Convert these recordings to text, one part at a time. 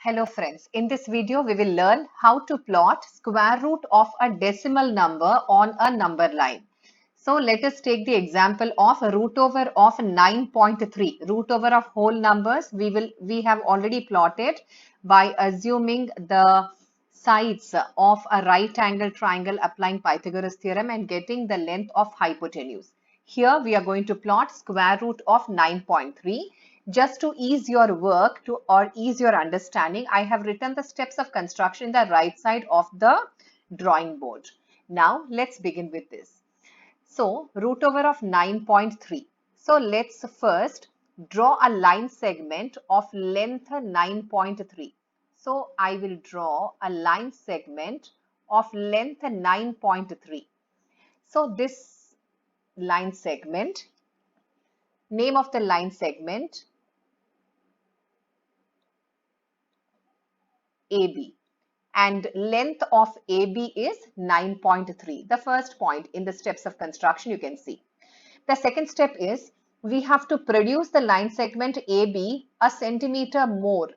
Hello friends, in this video we will learn how to plot square root of a decimal number on a number line. So let us take the example of a root over of 9.3. Root over of whole numbers we have already plotted by assuming the sides of a right angle triangle applying Pythagoras theorem and getting the length of hypotenuse. Here we are going to plot square root of 9.3. Just to ease your work or ease your understanding, I have written the steps of construction in the right side of the drawing board. Now let's begin with this. So root over of 9.3. So let's first draw a line segment of length 9.3. So I will draw a line segment of length 9.3. So this line segment, name of the line segment AB, and length of AB is 9.3. The first point in the steps of construction you can see. The second step is we have to produce the line segment AB a centimeter more.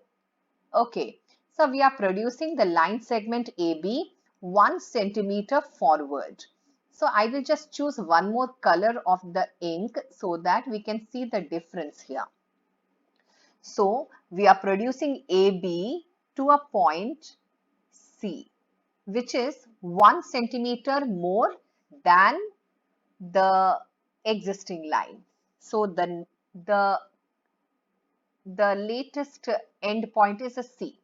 Okay, so we are producing the line segment AB 1 centimeter forward. So I will just choose one more color of the ink so that we can see the difference here. So we are producing AB to a point C, which is 1 centimeter more than the existing line. So the latest end point is a C.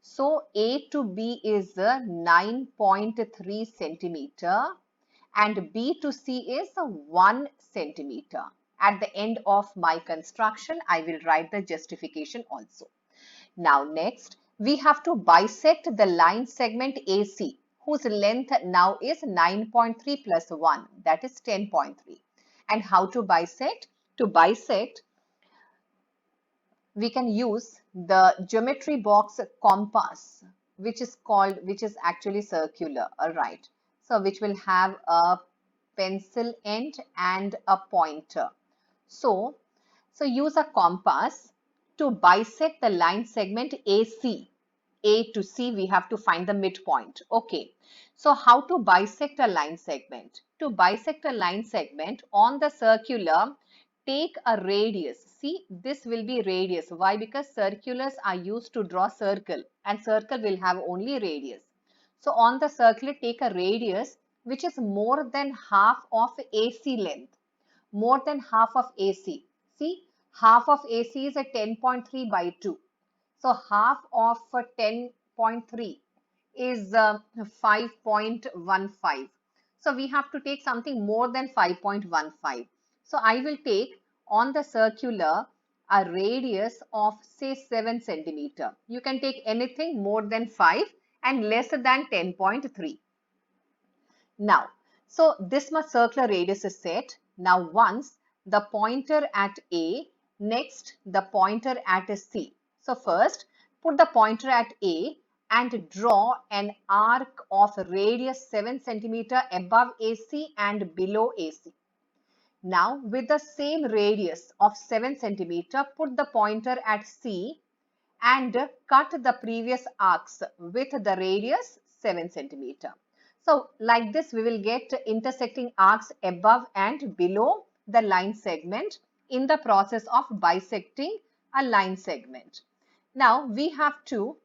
So A to B is 9.3 centimeter and B to C is 1 centimeter. At the end of my construction, I will write the justification also. Now next, we have to bisect the line segment AC, whose length now is 9.3 plus 1, that is 10.3. And how to bisect? To bisect, we can use the geometry box compass, which is actually circular, all right. So which will have a pencil end and a pointer. So use a compass to bisect the line segment AC. A to C, we have to find the midpoint. Okay. So how to bisect a line segment? To bisect a line segment on the circular, take a radius. See, this will be radius. Why? Because circulars are used to draw circle and circle will have only radius. So on the circular, take a radius which is more than half of AC length. More than half of AC. See, half of AC is a 10.3 by 2. So half of 10.3 is 5.15. So we have to take something more than 5.15. So I will take on the circular a radius of say 7 centimeter. You can take anything more than 5 and less than 10.3. Now, so this much circular radius is set. Now once the pointer at A, next the pointer at C. So first put the pointer at A and draw an arc of radius 7 centimeter above AC and below AC. Now with the same radius of 7 centimeter, put the pointer at C and cut the previous arcs with the radius 7 centimeter. So like this we will get intersecting arcs above and below the line segment in the process of bisecting a line segment. Now we have to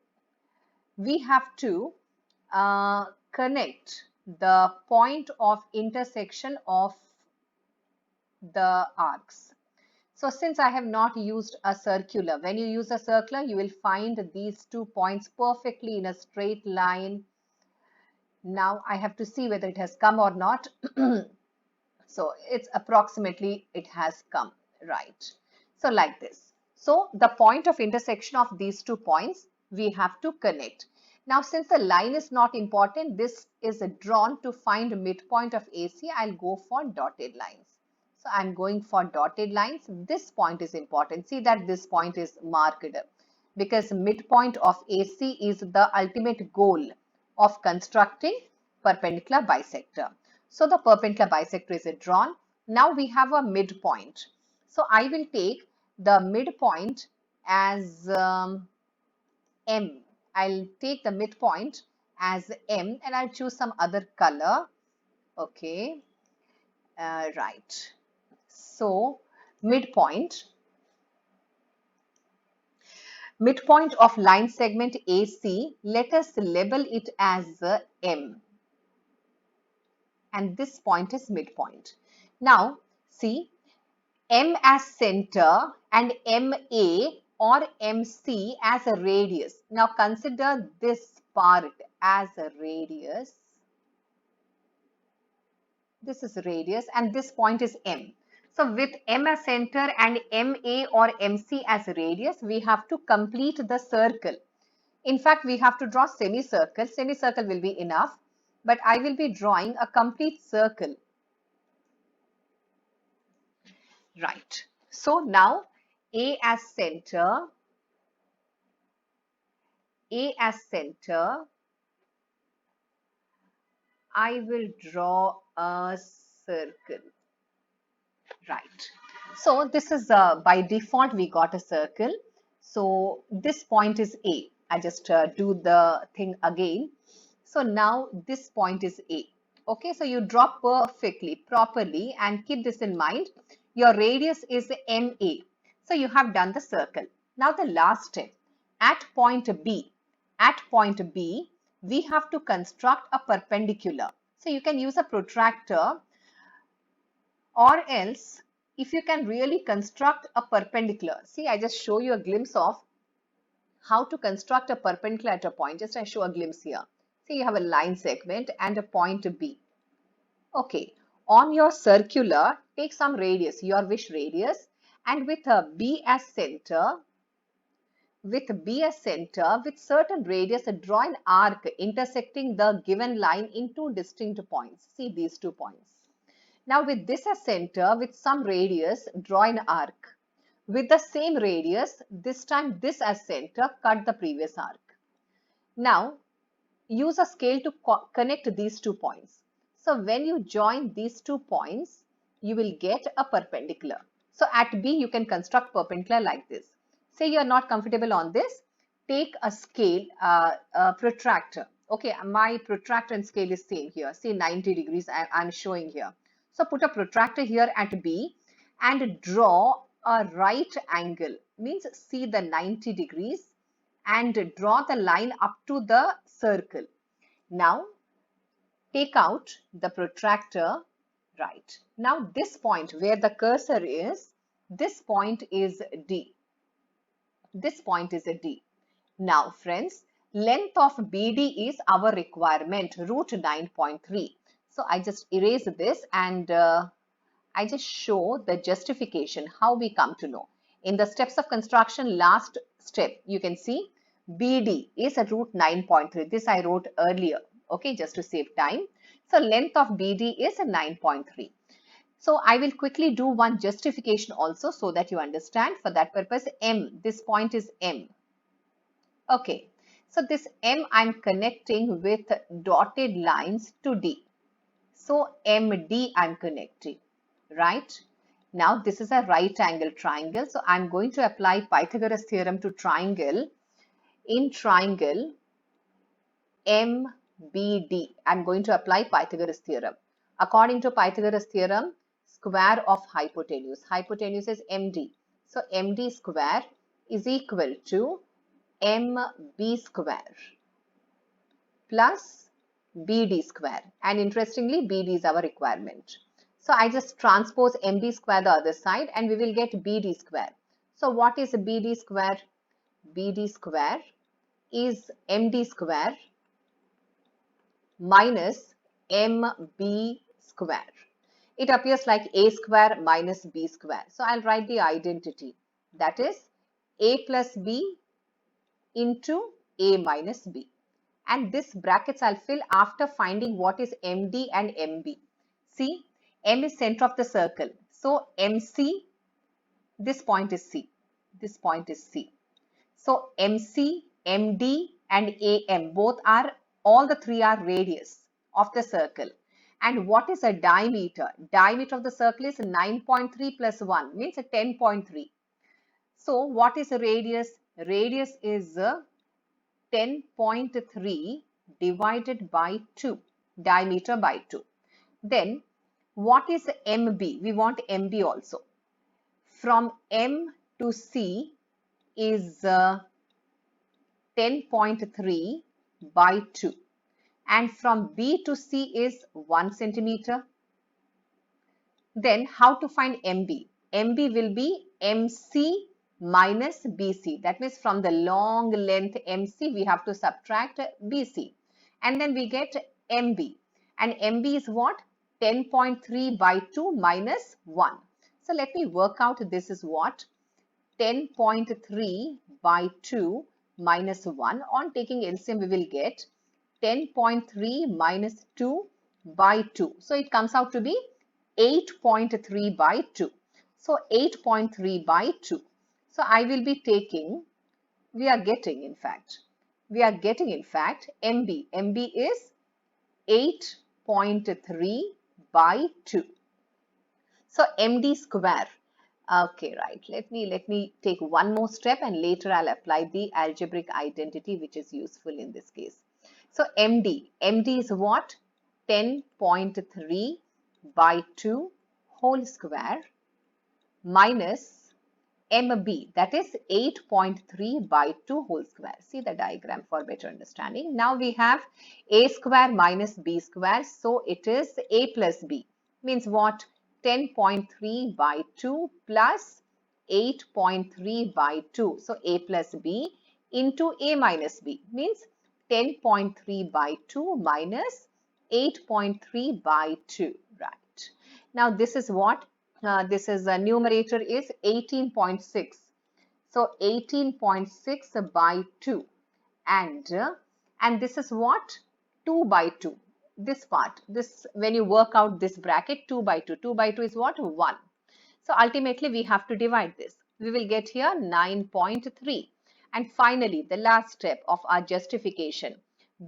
connect the point of intersection of the arcs. So since I have not used a circular, when you use a circular, you will find these 2 points perfectly in a straight line. Now I have to see whether it has come or not. So it's approximately it has come, right? So like this. So the point of intersection of these 2 points we have to connect. Now since the line is not important, this is drawn to find midpoint of AC. I'll go for dotted lines. So I'm going for dotted lines. This point is important. See that this point is marked because midpoint of AC is the ultimate goal of constructing perpendicular bisector. So the perpendicular bisector is drawn. Now we have a midpoint. So I will take the midpoint as M. I'll take the midpoint as M and I'll choose some other color. Okay, right. So midpoint of line segment AC, let us label it as M, and this point is midpoint. Now see, M as center and MA or MC as a radius. Now consider this part as a radius. This is radius and this point is M. So with M as center and MA or MC as radius, we have to complete the circle. In fact, we have to draw semicircle. Semicircle will be enough, but I will be drawing a complete circle. Right. So now A as center, I will draw a circle. Right. So this is by default we got a circle. So this point is A. I just do the thing again. So now this point is A. Okay, so you draw perfectly, properly, and keep this in mind. Your radius is MA. So you have done the circle. Now the last step, at point B. At point B, we have to construct a perpendicular. So you can use a protractor, or else if you can really construct a perpendicular. See, I just show you a glimpse of how to construct a perpendicular at a point. Just I show a glimpse here. See, you have a line segment and a point B. Okay, on your circular, take some radius, your wish radius, and with a B as center, with certain radius, draw an arc intersecting the given line in two distinct points. See these 2 points. Now with this as center, with some radius, draw an arc. With the same radius, this time this as center, cut the previous arc. Now use a scale to connect these 2 points. So when you join these 2 points, you will get a perpendicular. So at B, you can construct perpendicular like this. Say you are not comfortable on this, take a scale, a protractor. Okay, my protractor and scale is same here. See 90 degrees I'm showing here. So put a protractor here at B and draw a right angle. Means see the 90 degrees and draw the line up to the circle. Now take out the protractor. Right. Now this point where the cursor is, this point is D. This point is a D. Now friends, length of BD is our requirement, root 9.3. So I just erase this and I just show the justification, how we come to know. In the steps of construction, last step, you can see BD is a root 9.3. This I wrote earlier, okay, just to save time. So length of BD is a 9.3. So I will quickly do one justification also so that you understand. For that purpose, M, this point is M. Okay, so this M I'm connecting with dotted lines to D. So MD I'm connecting, right? Now this is a right angle triangle. So I'm going to apply Pythagoras theorem to triangle. In triangle MBD, I'm going to apply Pythagoras theorem. According to Pythagoras theorem, square of hypotenuse. Hypotenuse is MD. So MD square is equal to MB square plus BD square. And interestingly, BD is our requirement. So I just transpose MB square the other side and we will get BD square. So what is BD square? BD square is MD square minus MB square. It appears like A square minus B square. So I'll write the identity. That is A plus B into A minus B. And this brackets I'll fill after finding what is MD and MB. See, M is center of the circle. So MC, this point is C. This point is C. So MC, MD and AM, both are, all the three are radius of the circle. And what is a diameter? Diameter of the circle is 9.3 plus 1 means 10.3. So what is a radius? Radius is 10.3 divided by 2, diameter by 2. Then what is MB? We want MB also. From M to C is 10.3 by 2. And from B to C is 1 centimeter. Then how to find MB? MB will be MC minus BC. That means from the long length MC, we have to subtract BC. And then we get MB. And MB is what? 10.3 by 2 minus 1. So let me work out this is what? 10.3 by 2 minus 1. On taking LCM, we will get 10.3 minus 2 by 2. So it comes out to be 8.3 by 2. So 8.3 by 2. So I will be taking, we are getting in fact MB. MB is 8.3 by 2. So MD square. Okay, right. Let me take one more step and later I'll apply the algebraic identity which is useful in this case. So MD is what? 10.3 by 2 whole square minus MB, that is 8.3 by 2 whole square. See the diagram for better understanding. Now we have A square minus B square. So it is A plus B. Means what? 10.3 by 2 plus 8.3 by 2. So A plus B into A minus B means 10.3 by 2 minus 8.3 by 2. Right. Now this is what? This is a numerator is 18.6. So 18.6 by 2 and this is what? 2 by 2. This part, this when you work out this bracket 2 by 2. 2 by 2 is what? 1. So ultimately we have to divide this. We will get here 9.3. And finally the last step of our justification.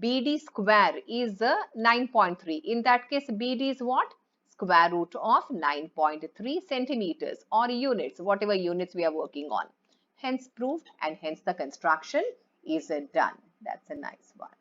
BD square is 9.3. In that case BD is what? Square root of 9.3 centimeters or units, whatever units we are working on. Hence proved and hence the construction is done. That's a nice one.